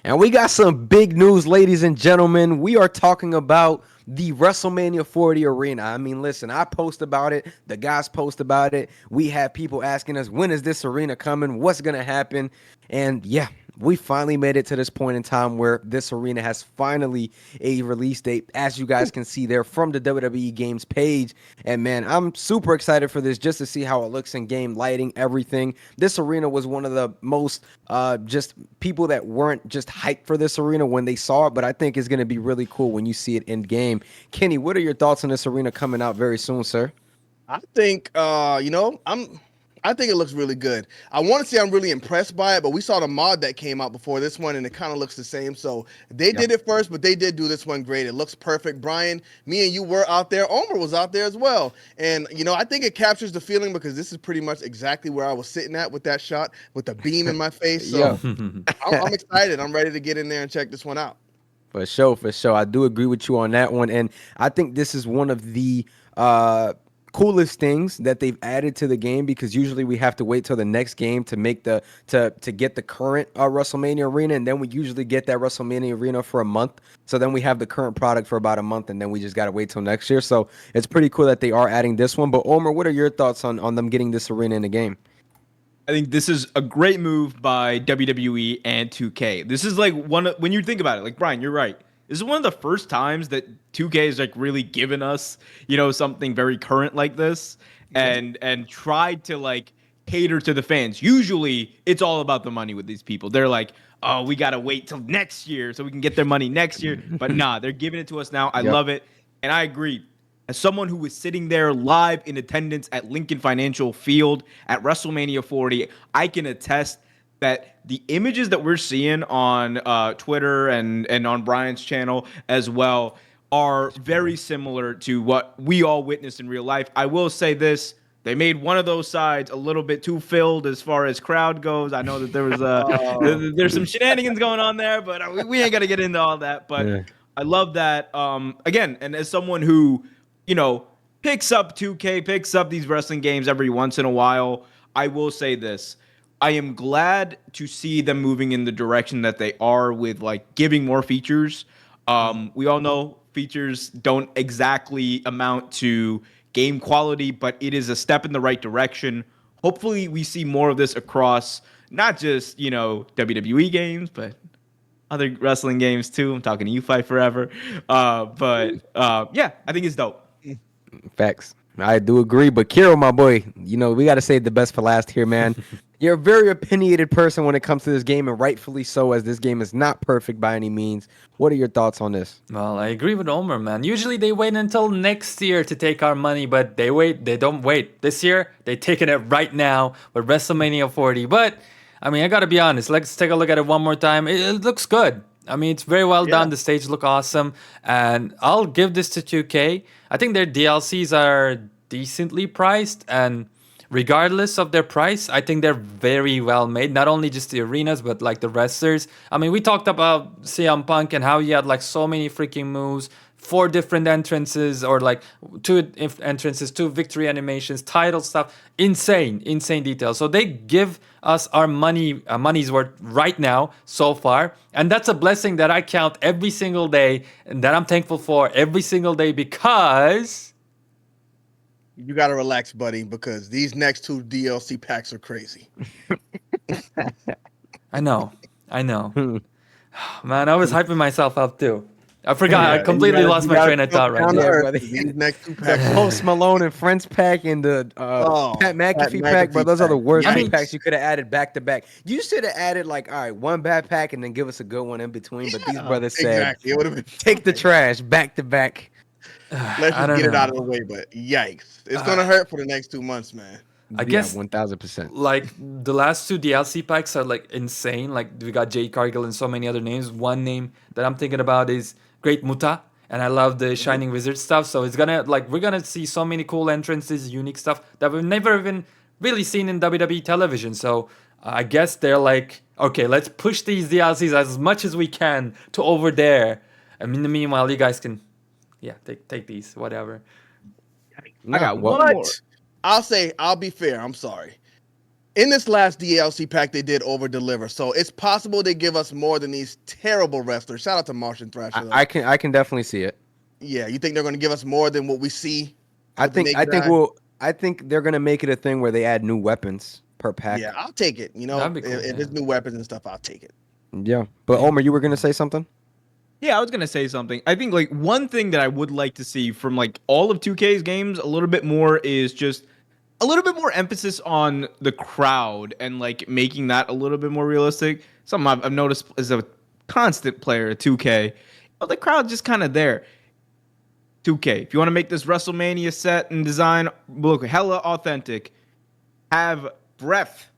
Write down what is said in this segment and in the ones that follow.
And we got some big news, ladies and gentlemen. We are talking about the WrestleMania 40 arena. I mean, listen, I post about it. The guys post about it. We have people asking us, when is this arena coming? What's going to happen? And yeah, we finally made it to this point in time where this arena has finally a release date, as you guys can see there from the WWE Games page. And man, I'm super excited for this just to see how it looks in game, lighting, everything. This arena was one of the most just people that weren't just hyped for this arena when they saw it, but I think it's going to be really cool when you see it in game. Kenny, what are your thoughts on this arena coming out very soon, sir? I think I think it looks really good. I want to say I'm really impressed by it, but we saw the mod that came out before this one and it kind of looks the same. So they did it first, but they did do this one great. It looks perfect. Brian, me and you were out there. Omer was out there as well. And I think it captures the feeling because this is pretty much exactly where I was sitting at with that shot with the beam in my face. So I'm excited. I'm ready to get in there and check this one out. For sure, for sure. I do agree with you on that one. And I think this is one of the coolest things that they've added to the game, because usually we have to wait till the next game to make the to get the current WrestleMania arena, and then we usually get that WrestleMania arena for a month. So then we have the current product for about a month, and then we just got to wait till next year. So it's pretty cool that they are adding this one. But Omer, what are your thoughts on them getting this arena in the game? I think this is a great move by WWE and 2K. This is like when you think about it, like Brian, you're right. This is one of the first times that 2K is like really given us, something very current like this, and tried to like cater to the fans. Usually, it's all about the money with these people. They're like, oh, we gotta wait till next year so we can get their money next year. But nah, they're giving it to us now. I love it, and I agree. As someone who was sitting there live in attendance at Lincoln Financial Field at WrestleMania 40, I can attest that the images that we're seeing on Twitter and on Brian's channel as well are very similar to what we all witnessed in real life. I will say this. They made one of those sides a little bit too filled as far as crowd goes. I know that there was there's some shenanigans going on there, but we ain't got to get into all that. But I love that. Again, and as someone who, picks up 2K, picks up these wrestling games every once in a while, I will say this. I am glad to see them moving in the direction that they are with like giving more features. We all know features don't exactly amount to game quality, but it is a step in the right direction. Hopefully we see more of this across not just, WWE games, but other wrestling games too. I'm talking to you, Fight Forever. Yeah, I think it's dope. Facts. I do agree, but Kiro, my boy, we got to save the best for last here, man. You're a very opinionated person when it comes to this game, and rightfully so, as this game is not perfect by any means. What are your thoughts on this? Well, I agree with Omer, man. Usually they wait until next year to take our money, but they don't wait. This year, they're taking it right now with WrestleMania 40. But, I mean, I got to be honest. Let's take a look at it one more time. It looks good. I mean, it's very well done. The stage look awesome. And I'll give this to 2K. I think their DLCs are decently priced. And regardless of their price, I think they're very well made. Not only just the arenas, but like the wrestlers. I mean, we talked about CM Punk and how he had like so many freaking moves. 4 different entrances, or like 2 entrances, 2 victory animations, title stuff. Insane details. So they give us our money's worth right now so far, and that's a blessing that I count every single day and that I'm thankful for every single day, because you got to relax, buddy, because these next 2 DLC packs are crazy. I know. Man, I was hyping myself up too. I forgot. I completely lost my train of thought right now. These next 2 packs. The Post Malone and Friends pack and the Pat McAfee pack, but those are the worst packs you could have added back to back. You should have added like, all right, one bad pack and then give us a good one in between. But these brothers said, take the trash back to back. Let's just get it out of the way. But yikes, it's gonna hurt for the next 2 months, man. I guess 1000%. Like the last 2 DLC packs are like insane. Like we got Jade Cargill and so many other names. One name that I'm thinking about is Great Muta, and I love the Shining Wizard stuff. So it's gonna we're gonna see so many cool entrances, unique stuff that we've never even really seen in WWE television. So I guess they're like, okay, let's push these DLCs as much as we can to over there. And in the meanwhile, you guys can, take these, whatever. I got one more. I'll be fair. I'm sorry. in this last DLC pack, they did over deliver. So it's possible they give us more than these terrible wrestlers. Shout out to Martian Thrasher. Though. I can definitely see it. Yeah, you think they're going to give us more than what we see? I with the think naked eye? I think they're gonna make it a thing where they add new weapons per pack. Yeah, I'll take it. You know, That'd be cool, if it's new weapons and stuff, I'll take it. Yeah. But Omer, you were gonna say something? Yeah, I was gonna say something. I think like one thing that I would like to see from like all of 2K's games a little bit more is just a little bit more emphasis on the crowd and like making that a little bit more realistic. Something I've noticed as a constant player at 2K, but the crowd's just kind of there. 2K, if you want to make this WrestleMania set and design look hella authentic, have breath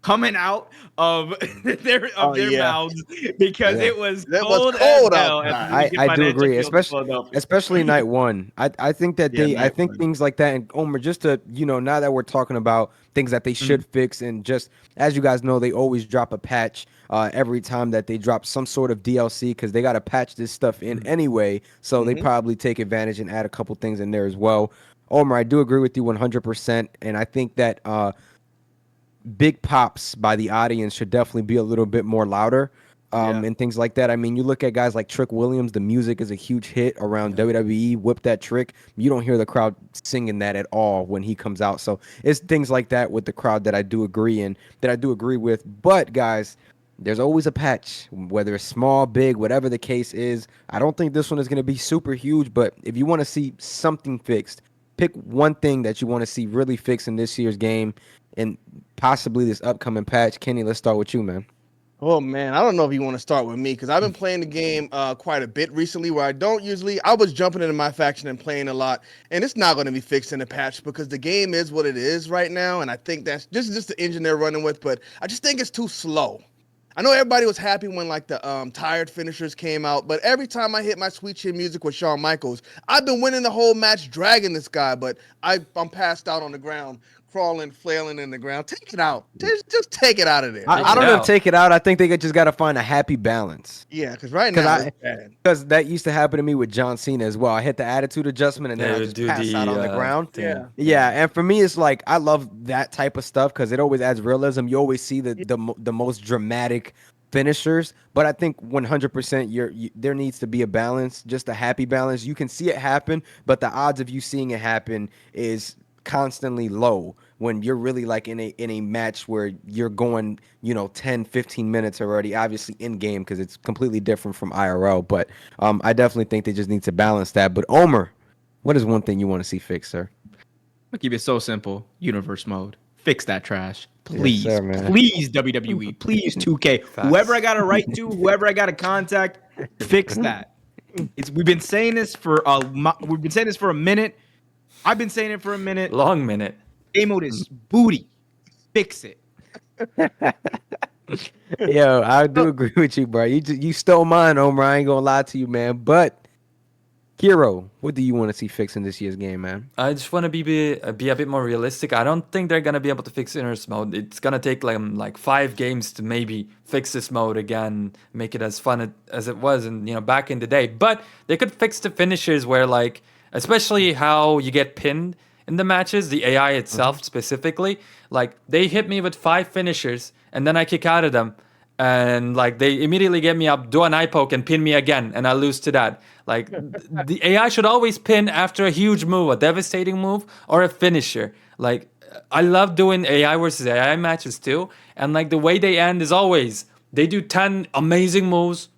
coming out of their mouths because Yeah. it was It was cold, cold as hell. outside. at the I do Financial agree, Field in Philadelphia. especially night one. I think that Yeah, I night think one. things like that, and Omer, just to now that we're talking about things that they should fix, and just as you guys know, they always drop a patch every time that they drop some sort of DLC because they got to patch this stuff in anyway. So they probably take advantage and add a couple things in there as well. Omer, I do agree with you 100%, and I think that big pops by the audience should definitely be a little bit more louder. And things like that. I mean, you look at guys like Trick Williams, the music is a huge hit around WWE. Whip That Trick. You don't hear the crowd singing that at all when he comes out. So it's things like that with the crowd that I do agree with. But guys, there's always a patch, whether it's small, big, whatever the case is. I don't think this one is going to be super huge, but if you want to see something fixed, pick one thing that you want to see really fixed in this year's game and possibly this upcoming patch. Kenny, let's start with you, man. Oh man, I don't know if you want to start with me because I've been playing the game quite a bit recently. Where I was jumping into my faction and playing a lot, and it's not going to be fixed in the patch because the game is what it is right now, and I think that's just the engine they're running with. But I just think it's too slow. I know everybody was happy when like the tired finishers came out, but every time I hit my sweet chin music with Shawn Michaels, I've been winning the whole match, dragging this guy, but I'm passed out on the ground, crawling, flailing in the ground. Take it out. Just take it out of there. I don't know if take it out. I think they just got to find a happy balance. Yeah, because right now it's bad. Because that used to happen to me with John Cena as well. I hit the attitude adjustment and then I just pass out on the ground. thing. Yeah, and for me, it's like I love that type of stuff because it always adds realism. You always see the most dramatic finishers, but I think 100% there needs to be a balance, just a happy balance. You can see it happen, but the odds of you seeing it happen is constantly low when you're really like in a match where you're going 10-15 minutes already, obviously in game because it's completely different from IRL. But I definitely think they just need to balance that. But Omer, what is one thing you want to see fixed, sir? I'll keep it so simple. Universe mode. Fix that trash. Please. Yes, sir, man. Please, WWE. Please, 2K. Whoever I got to write to, whoever I got to contact, fix that. We've been saying this for a minute. I've been saying it for a minute. Long minute. Game mode is booty. Fix it. Yo, I do agree with you, bro. You stole mine, Omer. I ain't gonna lie to you, man. But Hero, what do you want to see fixed in this year's game, man? I just want to be a bit more realistic. I don't think they're gonna be able to fix Inner's mode. It's gonna take like 5 games to maybe fix this mode again, make it as fun as it was, and back in the day. But they could fix the finishers where like, especially how you get pinned in the matches, the AI itself specifically. Like they hit me with 5 finishers, and then I kick out of them. And like they immediately get me up, do an eye poke, and pin me again, and I lose to that. Like the AI should always pin after a huge move, a devastating move, or a finisher. Like I love doing AI versus AI matches too, and like the way they end is always they do 10 amazing moves,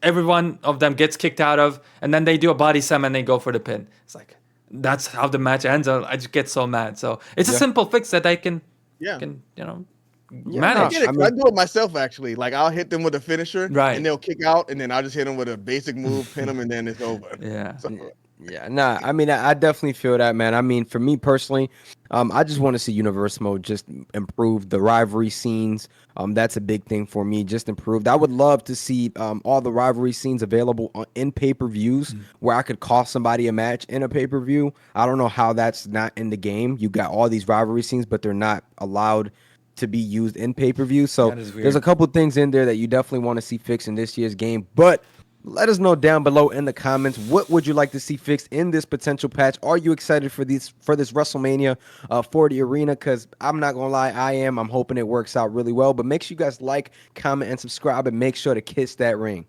every one of them gets kicked out of, and then they do a body slam and they go for the pin. It's like that's how the match ends. I just get so mad. So it's a simple fix that I can manage. I do it myself actually. Like I'll hit them with a finisher, Right. and they'll kick out, and then I'll just hit them with a basic move, pin them, and then it's over. Yeah. So, Yeah, nah. I mean, I definitely feel that, man. I mean, for me personally, I just want to see universe mode just improve the rivalry scenes. That's a big thing for me, just improved. I would love to see all the rivalry scenes available in pay-per-views where I could cost somebody a match in a pay-per-view. I don't know how that's not in the game. You got all these rivalry scenes, but they're not allowed to be used in pay-per-view. So That is weird. there's a couple things in there that you definitely want to see fixed in this year's game. But Let us know down below in the comments, what would you like to see fixed in this potential patch? Are you excited for this WrestleMania 40 arena? Because I'm not gonna lie, I am. I'm hoping it works out really well. But make sure you guys like, comment, and subscribe, and make sure to kiss that ring.